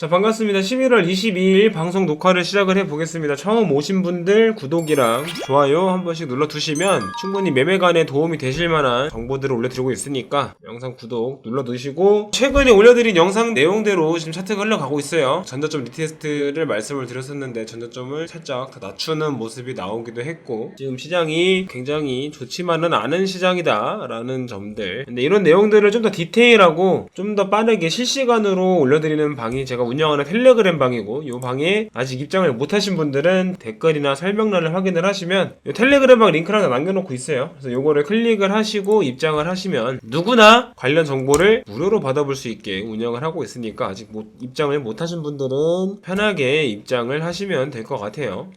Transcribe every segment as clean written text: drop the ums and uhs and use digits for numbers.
자, 반갑습니다. 11월 22일 방송 녹화를 시작을 해보겠습니다. 처음 오신 분들 구독이랑 좋아요 한 번씩 눌러두시면 충분히 매매관에 도움이 되실 만한 정보들을 올려드리고 있으니까 영상 구독 눌러두시고, 최근에 올려드린 영상 내용대로 지금 차트가 흘러가고 있어요. 전저점 리테스트를 말씀을 드렸었는데 전저점을 살짝 더 낮추는 모습이 나오기도 했고, 지금 시장이 굉장히 좋지만은 않은 시장이다 라는 점들, 근데 이런 내용들을 좀 더 디테일하고 좀 더 빠르게 실시간으로 올려드리는 방이 제가 운영하는 텔레그램 방이고, 이 방에 아직 입장을 못하신 분들은 댓글이나 설명란을 확인을 하시면 이 텔레그램 방 링크를 하나 남겨놓고 있어요. 그래서 요거를 클릭을 하시고 입장을 하시면 누구나 관련 정보를 무료로 받아볼 수 있게 운영을 하고 있으니까, 아직 입장을 못하신 분들은 편하게 입장을 하시면 될 것 같아요.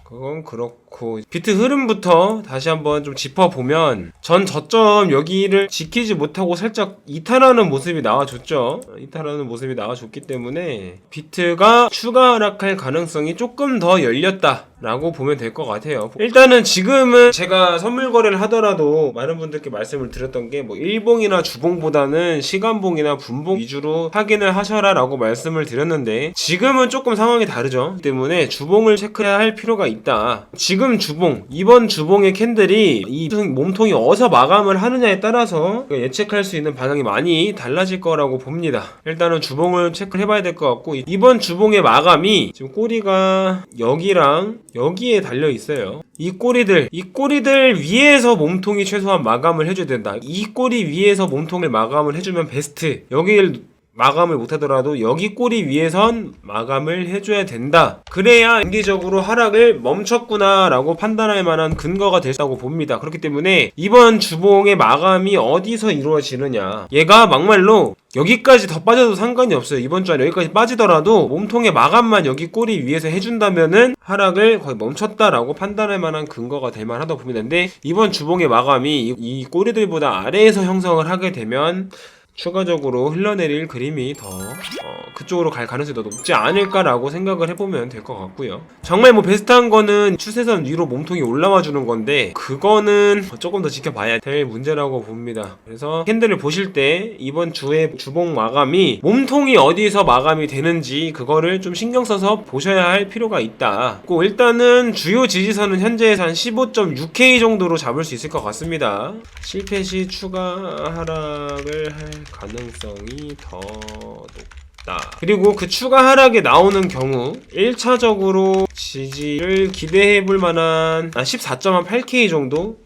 그건 그렇고, 비트 흐름부터 다시 한번 좀 짚어보면, 전 저점 여기를 지키지 못하고 살짝 이탈하는 모습이 나와줬죠. 이탈하는 모습이 나와줬기 때문에 비트가 추가 하락할 가능성이 조금 더 열렸다 라고 보면 될 것 같아요. 일단은 지금은 제가 선물 거래를 하더라도 많은 분들께 말씀을 드렸던 게, 뭐 일봉이나 주봉보다는 시간봉이나 분봉 위주로 확인을 하셔라 라고 말씀을 드렸는데, 지금은 조금 상황이 다르죠. 때문에 주봉을 체크해야 할 필요가 있다. 지금 주봉, 이번 주봉의 캔들이 이 몸통이 어디서 마감을 하느냐에 따라서 예측할 수 있는 방향이 많이 달라질 거라고 봅니다. 일단은 주봉을 체크를 해봐야 될 것 같고, 이번 주봉의 마감이 지금 꼬리가 여기랑 여기에 달려 있어요. 이 꼬리들 위에서 몸통이 최소한 마감을 해줘야 된다. 이 꼬리 위에서 몸통을 마감을 해주면 베스트. 여기를 마감을 못하더라도 여기 꼬리 위에선 마감을 해줘야 된다. 그래야 단기적으로 하락을 멈췄구나 라고 판단할 만한 근거가 된다고 봅니다. 그렇기 때문에 이번 주봉의 마감이 어디서 이루어지느냐, 얘가 막말로 여기까지 더 빠져도 상관이 없어요. 이번 주 안에 여기까지 빠지더라도 몸통의 마감만 여기 꼬리 위에서 해준다면은 하락을 거의 멈췄다라고 판단할 만한 근거가 될 만하다고 봅니다. 근데 이번 주봉의 마감이 이 꼬리들보다 아래에서 형성을 하게 되면 추가적으로 흘러내릴 그림이 더 그쪽으로 갈 가능성이 더 높지 않을까라고 생각을 해보면 될 것 같고요. 정말 뭐 베스트한 거는 추세선 위로 몸통이 올라와 주는 건데, 그거는 조금 더 지켜봐야 될 문제라고 봅니다. 그래서 캔들을 보실 때 이번 주의 주봉 마감이 몸통이 어디서 마감이 되는지 그거를 좀 신경 써서 보셔야 할 필요가 있다. 일단은 주요 지지선은 현재에서 한 15.6K 정도로 잡을 수 있을 것 같습니다. 실패 시 추가 하락을 할 가능성이 더 높다. 그리고 그 추가 하락에 나오는 경우 1차적으로 지지를 기대해볼 만한 14.8K 정도?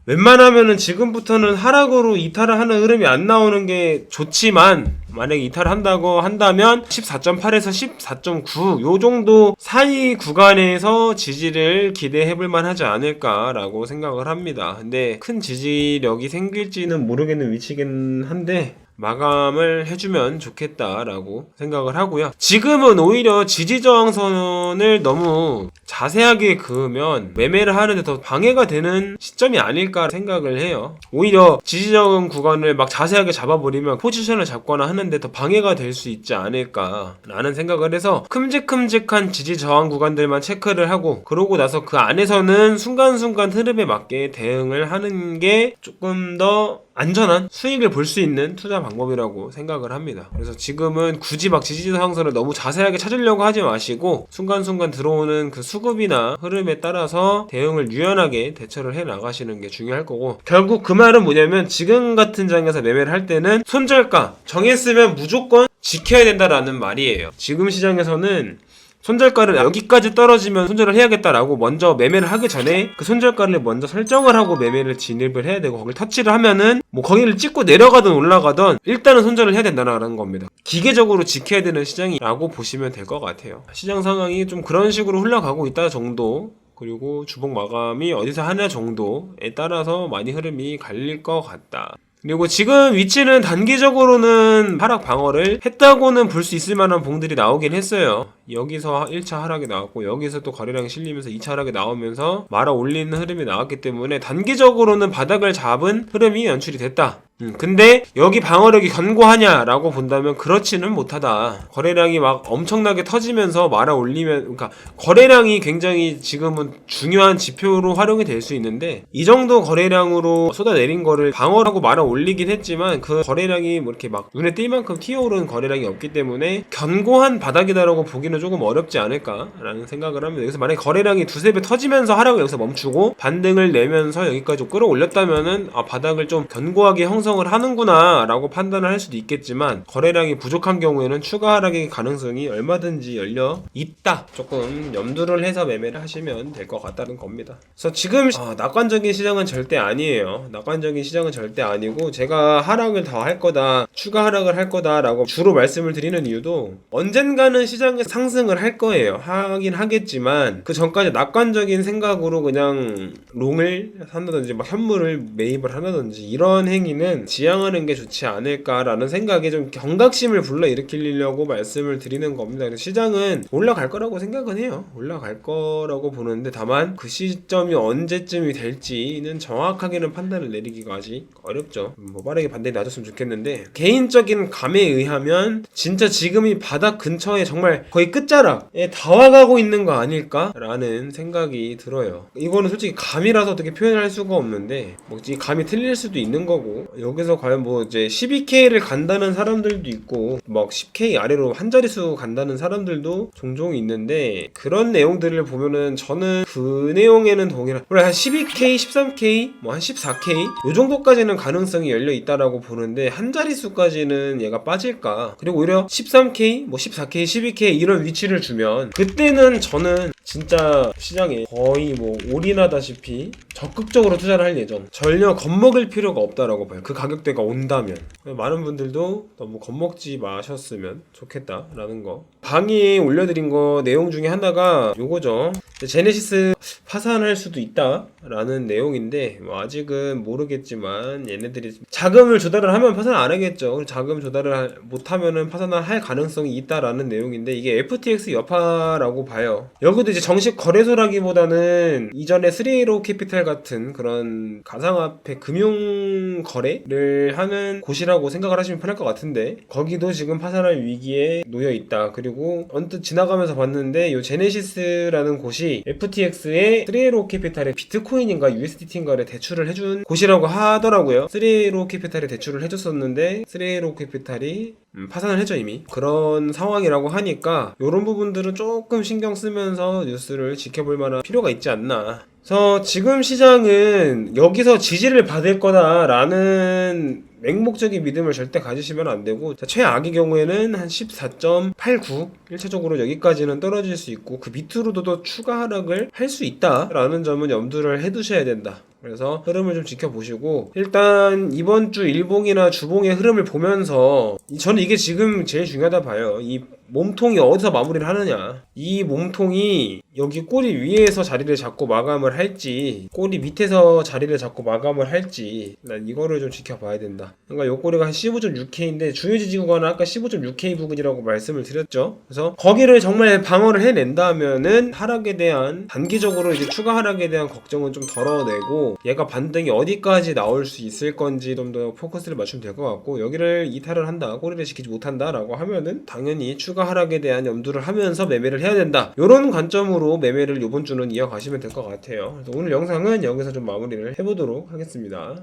웬만하면은 지금부터는 하락으로 이탈을 하는 흐름이 안 나오는 게 좋지만, 만약에 이탈을 한다고 한다면 14.8에서 14.9 요 정도 사이 구간에서 지지를 기대해볼 만하지 않을까라고 생각을 합니다. 근데 큰 지지력이 생길지는 모르겠는 위치긴 한데 마감을 해주면 좋겠다라고 생각을 하고요. 지금은 오히려 지지저항선을 너무 자세하게 그으면 매매를 하는데 더 방해가 되는 시점이 아닐까 생각을 해요. 오히려 지지저항 구간을 막 자세하게 잡아버리면 포지션을 잡거나 하는데 더 방해가 될 수 있지 않을까라는 생각을 해서 큼직큼직한 지지저항 구간들만 체크를 하고, 그러고 나서 그 안에서는 순간순간 흐름에 맞게 대응을 하는 게 조금 더 안전한 수익을 볼 수 있는 투자 방법이라고 생각을 합니다. 그래서 지금은 굳이 막 지지저항선을 너무 자세하게 찾으려고 하지 마시고, 순간순간 들어오는 그 수급이나 흐름에 따라서 대응을 유연하게 대처를 해 나가시는 게 중요할 거고, 결국 그 말은 뭐냐면, 지금 같은 장에서 매매를 할 때는 손절가 정했으면 무조건 지켜야 된다라는 말이에요. 지금 시장에서는 손절가를 여기까지 떨어지면 손절을 해야겠다라고 먼저 매매를 하기 전에 그 손절가를 먼저 설정을 하고 매매를 진입을 해야 되고, 거길 터치를 하면은 뭐 거기를 찍고 내려가든 올라가든 일단은 손절을 해야 된다는 겁니다. 기계적으로 지켜야 되는 시장이라고 보시면 될 것 같아요. 시장 상황이 좀 그런 식으로 흘러가고 있다 정도, 그리고 주봉 마감이 어디서 하냐 정도에 따라서 많이 흐름이 갈릴 것 같다. 그리고 지금 위치는 단기적으로는 하락 방어를 했다고는 볼 수 있을 만한 봉들이 나오긴 했어요. 여기서 1차 하락이 나왔고, 여기서 또 거래량이 실리면서 2차 하락이 나오면서 말아 올리는 흐름이 나왔기 때문에 단기적으로는 바닥을 잡은 흐름이 연출이 됐다. 근데 여기 방어력이 견고하냐라고 본다면 그렇지는 못하다. 거래량이 막 엄청나게 터지면서 말아 올리면, 그러니까 거래량이 굉장히 지금은 중요한 지표로 활용이 될 수 있는데 이 정도 거래량으로 쏟아내린 거를 방어라고 말아 올리긴 했지만 그 거래량이 뭐 이렇게 막 눈에 띌 만큼 튀어오르는 거래량이 없기 때문에 견고한 바닥이다라고 보기는 조금 어렵지 않을까라는 생각을 합니다. 여기서 만약에 거래량이 두세 배 터지면서 하락을 여기서 멈추고 반등을 내면서 여기까지 끌어올렸다면은 바닥을 좀 견고하게 형성을 하는구나 라고 판단을 할 수도 있겠지만 거래량이 부족한 경우에는 추가 하락의 가능성이 얼마든지 열려 있다. 조금 염두를 해서 매매를 하시면 될 것 같다는 겁니다. 그래서 지금 낙관적인 시장은 절대 아니에요. 낙관적인 시장은 절대 아니고 제가 하락을 더 할 거다, 추가 하락을 할 거다 라고 주로 말씀을 드리는 이유도 언젠가는 시장에 상승을 할 거예요. 하긴 하겠지만 그 전까지 낙관적인 생각으로 그냥 롱을 한다든지 막 현물을 매입을 한다든지 이런 행위는 지양하는 게 좋지 않을까라는 생각에 좀 경각심을 불러일으키려고 말씀을 드리는 겁니다. 그래서 시장은 올라갈 거라고 생각은 해요. 올라갈 거라고 보는데 다만 그 시점이 언제쯤이 될지는 정확하게는 판단을 내리기가 아직 어렵죠. 뭐 빠르게 반등이 나줬으면 좋겠는데 개인적인 감에 의하면 진짜 지금이 바닥 근처에 정말 거의 끝자락에 다 와가고 있는 거 아닐까라는 생각이 들어요. 이거는 솔직히 감이라서 어떻게 표현할 수가 없는데 뭐 이 감이 틀릴 수도 있는 거고 여기서 과연 뭐 이제 12K를 간다는 사람들도 있고 막 10K 아래로 한 자릿수 간다는 사람들도 종종 있는데 그런 내용들을 보면은 저는 그 내용에는 동일한 원래 한 12K, 13K, 뭐 한 14K 요 정도까지는 가능성이 열려 있다라고 보는데 한 자릿수까지는 얘가 빠질까? 그리고 오히려 13K, 뭐 14K, 12K 이런 위치를 주면 그때는 저는 진짜 시장에 거의 뭐 올인하다시피 적극적으로 투자를 할 예정. 전혀 겁먹을 필요가 없다라고 봐요. 그 가격대가 온다면. 많은 분들도 너무 겁먹지 마셨으면 좋겠다라는 거. 강의에 올려드린 거 내용 중에 하나가 요거죠. 제네시스 파산할 수도 있다라는 내용인데 뭐 아직은 모르겠지만 얘네들이 자금을 조달을 하면 파산 안 하겠죠. 자금 조달을 못하면은 파산을 할 가능성이 있다라는 내용인데 이게 FTX 여파라고 봐요. 여기도 이제 정식 거래소라기보다는 이전에 3A 캐피탈 같은 그런 가상화폐 금융 거래를 하는 곳이라고 생각을 하시면 편할 것 같은데 거기도 지금 파산할 위기에 놓여 있다. 그리고 언뜻 지나가면서 봤는데 이 제네시스라는 곳이 FTX의 3A 캐피탈에 비트코인인가 USDT인가를 대출을 해준 곳이라고 하더라고요. 3A 캐피탈에 대출을 해줬었는데 3A 캐피탈이 파산을 했죠 이미. 그런 상황이라고 하니까 이런 부분들은 조금 신경 쓰면서 뉴스를 지켜볼 만한 필요가 있지 않나. 그래서 지금 시장은 여기서 지지를 받을 거다라는 맹목적인 믿음을 절대 가지시면 안 되고 최악의 경우에는 한 14.89 1차적으로 여기까지는 떨어질 수 있고 그 밑으로도 더 추가 하락을 할 수 있다라는 점은 염두를 해두셔야 된다. 그래서 흐름을 좀 지켜보시고 일단 이번 주 일봉이나 주봉의 흐름을 보면서 저는 이게 지금 제일 중요하다 봐요. 이 몸통이 어디서 마무리를 하느냐. 이 몸통이 여기 꼬리 위에서 자리를 잡고 마감을 할지 꼬리 밑에서 자리를 잡고 마감을 할지 난 이거를 좀 지켜봐야 된다. 그러니까 요 꼬리가 한 15.6K인데 주요 지지 구간은 아까 15.6K 부근이라고 말씀을 드렸죠. 그래서 거기를 정말 방어를 해낸다면은 하락에 대한 단기적으로 이제 추가 하락에 대한 걱정은 좀 덜어내고 얘가 반등이 어디까지 나올 수 있을 건지 좀 더 포커스를 맞추면 될 것 같고 여기를 이탈을 한다 꼬리를 지키지 못한다 라고 하면은 당연히 추가 하락에 대한 염두를 하면서 매매를 해야 된다. 요런 관점으로 매매를 이번 주는 이어가시면 될 것 같아요. 그래서 오늘 영상은 여기서 좀 마무리를 해보도록 하겠습니다.